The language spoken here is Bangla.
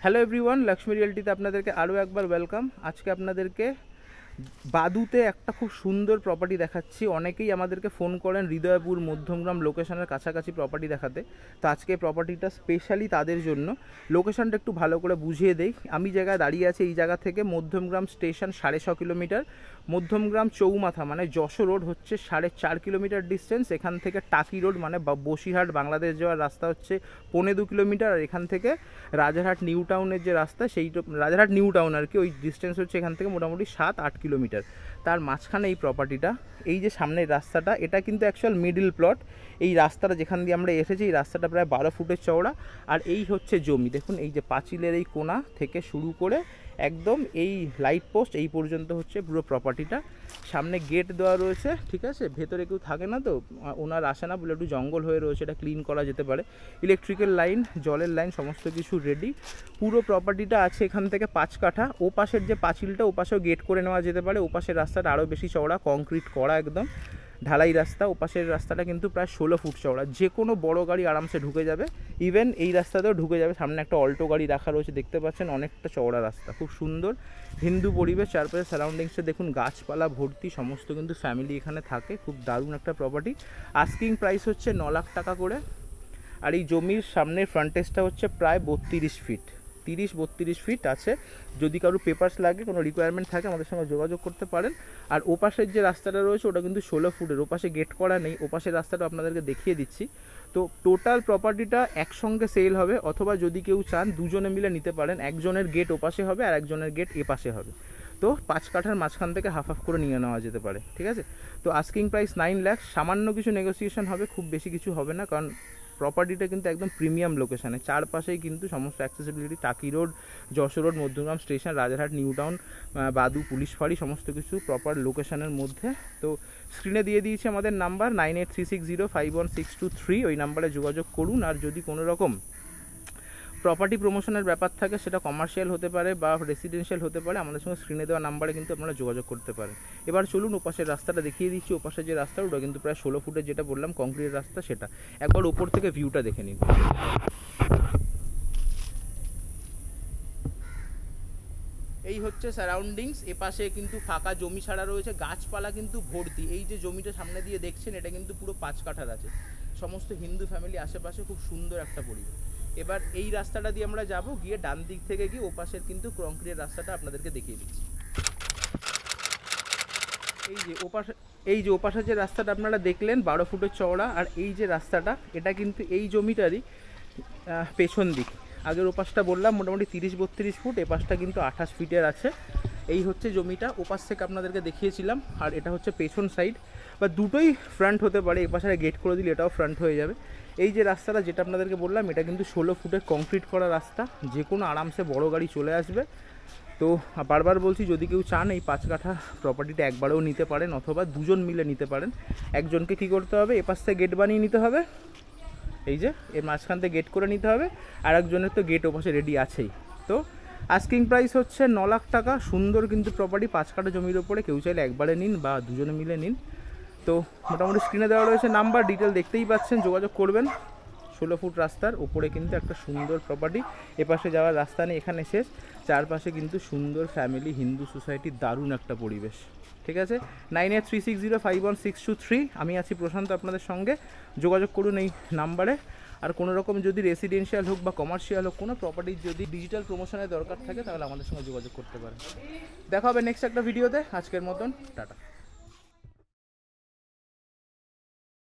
হ্যালো এভরিওয়ান, লক্ষ্মী রিয়েলটিতে আপনাদেরকে আরও একবার ওয়েলকাম। আজকে আপনাদেরকে বাদুতে একটা খুব সুন্দর প্রপার্টি দেখাচ্ছি। অনেকেই আমাদেরকে ফোন করেন হৃদয়পুর মধ্যমগ্রাম লোকেশনের কাছাকাছি প্রপার্টি দেখাতে। তো আজকে প্রপার্টিটা স্পেশালি তাদের জন্য। লোকেশনটা একটু ভালো করে বুঝিয়ে দেই। আমি জায়গায় দাঁড়িয়ে আছি, এই জায়গা থেকে মধ্যমগ্রাম স্টেশন 6.5 কিলোমিটার, মধ্যমগ্রাম চৌমাথা মানে যশোর রোড হচ্ছে 4.5 কিলোমিটার ডিস্টেন্স। এখান থেকে টাকি রোড মানে বসিরহাট বাংলাদেশ যাওয়ার রাস্তা হচ্ছে 1.25 কিলোমিটার। আর এখান থেকে রাজারহাট নিউ টাউনের যে রাস্তা, সেই রাজারহাট নিউ টাউন আর কি, ওই ডিস্টেন্স হচ্ছে এখান থেকে মোটামুটি 7-8 কিলোমিটার। তার মাঝখানে এই প্রপার্টিটা, এই যে সামনের রাস্তাটা, এটা কিন্তু অ্যাকচুয়াল মিডল প্লট। এই রাস্তাটা যেখান দিয়ে আমরা এসেছি, এই রাস্তাটা প্রায় 12 ফুটের চওড়া। আর এই হচ্ছে জমি, দেখুন এই যে পাঁচিলের এই কোণা থেকে শুরু করে একদম এই লাইট পোস্ট এই পর্যন্ত হচ্ছে পুরো প্রপার্টিটা। সামনে গেট দেওয়া রয়েছে, ঠিক আছে। ভেতরে কেউ থাকে না, তো ওনার আসে না বলে একটু জঙ্গল হয়ে রয়েছে, এটা ক্লিন করা যেতে পারে। ইলেকট্রিক্যাল লাইন, জলের লাইন সমস্ত কিছু রেডি। পুরো প্রপার্টিটা আছে এখান থেকে 5 কাঠা। ও পাশের যে পাঁচিলটা, ও পাশেও গেট করে নেওয়া যেতে পারে। ও পাশের রাস্তাটা আরও বেশি চওড়া, কংক্রিট করা একদম ঢালাই রাস্তা। ও পাশের রাস্তাটা কিন্তু প্রায় 16 ফুট চওড়া, যে কোনো বড় গাড়ি আরামসে ঢুকে যাবে। ইভেন এই রাস্তাতেও ঢুকে যাবে। সামনে একটা অল্টো গাড়ি রাখা রয়েছে, দেখতে পাচ্ছেন, অনেকটা চওড়া রাস্তা, খুব সুন্দর হিন্দু পরিবেশ। চারপাশে সারাউন্ডিংসে দেখুন গাছপালা ভর্তি, সমস্ত কিন্তু ফ্যামিলি এখানে থাকে। খুব দারুণ একটা প্রপার্টি। আস্কিং প্রাইস হচ্ছে 9 লাখ টাকা করে। আর এই জমির সামনের ফ্রন্টেজটা হচ্ছে প্রায় 32 ফিট, 30-32 ফিট আছে। যদি কারো পেপারস লাগে, কোনো রিকোয়ারমেন্ট থাকে, আমাদের সঙ্গে যোগাযোগ করতে পারেন। আর ওপাশের যে রাস্তাটা রয়েছে ওটা কিন্তু 16 ফুটের, ওপাশে গেট করা নেই। ওপাশের রাস্তাটা আপনাদেরকে দেখিয়ে দিচ্ছি। তো টোটাল প্রপার্টিটা একসঙ্গে সেল হবে, অথবা যদি কেউ চান দুজনে মিলে নিতে পারেন। একজনের গেট ওপাশে হবে আর একজনের গেট এপাশে হবে। তো 5 কাঠার মাঝখান থেকে হাফ হাফ করে নিয়ে নেওয়া যেতে পারে, ঠিক আছে। তো আস্কিং প্রাইস 9 লাখ। সামান্য কিছু নেগোসিয়েশন হবে, খুব বেশি কিছু হবে না, কারণ প্রপার্টিটা কিন্তু একদম প্রিমিয়াম লোকেশানে। চারপাশেই কিন্তু সমস্ত accessibility, Taki road, Jessore road, Madhyamgram station, Rajarhat new town, Badu police ফাঁড়ি, সমস্ত কিছু প্রপার লোকেশানের মধ্যে। তো স্ক্রিনে দিয়ে দিয়েছি আমাদের নাম্বার 9836051623, ওই নাম্বারে যোগাযোগ করুন। আর যদি কোনো রকম প্রপার্টি প্রমোশনের ব্যাপার থাকে, সেটা কমার্শিয়াল হতে পারে বা রেসিডেন্সিয়াল হতে পারে, আমাদের সঙ্গে স্ক্রিনে দেওয়া নাম্বারে কিন্তু আপনারা যোগাযোগ করতে পারেন। এবার চলুন ওপাশের রাস্তাটা দেখিয়ে দিচ্ছি। ওপাশের যে রাস্তা, ওটা কিন্তু প্রায় 16 ফুটের, যেটা বললাম কংক্রিটের রাস্তা, সেটা একবার ওপর থেকে ভিউটা দেখে নিন। এই হচ্ছে সারাউন্ডিংস। এপাশে কিন্তু ফাঁকা জমি ছাড়া রয়েছে, গাছপালা কিন্তু ভর্তি। এই যে জমিটা সামনে দিয়ে দেখছেন, এটা কিন্তু পুরো 5 কাঠার আছে। সমস্ত হিন্দু ফ্যামিলি আশেপাশে, খুব সুন্দর একটা পরিবেশ। এবার এই রাস্তাটা দিয়ে আমরা যাব, গিয়ে ডান দিক থেকে গিয়ে ওপাশের কিন্তু কংক্রিটের রাস্তাটা আপনাদেরকে দেখিয়ে দিচ্ছি। এই যে ওপাশের যে রাস্তাটা আপনারা দেখলেন 12 ফুটের চওড়া, আর এই যে রাস্তাটা, এটা কিন্তু এই জমিটারই পেছন দিক। আগের ওপাশটা বললাম মোটামুটি 30-32 ফুট, এপাশটা কিন্তু 28 ফিটের আছে। এই হচ্ছে জমিটা, ওপাশ থেকে আপনাদেরকে দেখিয়েছিলাম। আর এটা হচ্ছে পেছন সাইড, বা দুটোই ফ্রন্ট হতে পারে। এপাশে গেট করে দিলে এটাও ফ্রন্ট হয়ে যাবে। এই যে রাস্তাটা যেটা আপনাদেরকে বললাম, এটা কিন্তু 16 ফুটের কংক্রিট করা রাস্তা, যে কোনো আরামসে বড় গাড়ি চলে আসবে। তো বারবার বলছি, যদি কেউ চান এই 5 কাঠা প্রপার্টিটা একবারেও নিতে পারেন, অথবা দুজন মিলে নিতে পারেন। একজনকে কী করতে হবে, এপাশ থেকে গেট বানিয়ে নিতে হবে, এই যে এর মাঝখান থেকে গেট করে নিতে হবে। আর একজনের তো গেট ওপাশে রেডি আছেই। তো আস্কিং প্রাইস হচ্ছে 9 লাখ টাকা। সুন্দর কিন্তু প্রপার্টি, 5 কাঠা জমির ওপরে। কেউ চাইলে একবারে নিন বা দুজনে মিলে নিন। তো মোটামুটি স্ক্রিনে দেওয়া রয়েছে নাম্বার, ডিটেল দেখতেই পাচ্ছেন, যোগাযোগ করবেন। 16 ফুট রাস্তার ওপরে কিন্তু একটা সুন্দর প্রপার্টি। এপাশে যাওয়ার রাস্তা নেই, এখানে শেষ। চারপাশে কিন্তু সুন্দর ফ্যামিলি, হিন্দু সোসাইটি, দারুণ একটা পরিবেশ, ঠিক আছে। 9836051623, আমি আছি প্রশান্ত আপনাদের সঙ্গে। যোগাযোগ করুন এই নাম্বারে। আর কোনো রকম যদি রেসিডেন্সিয়াল হোক বা কমার্শিয়াল হোক, কোনো প্রপার্টির যদি ডিজিটাল প্রমোশনের দরকার থাকে, তাহলে আমাদের সঙ্গে যোগাযোগ করতে পারেন। দেখা হবে নেক্সট একটা ভিডিওতে। আজকের মতন টাটা।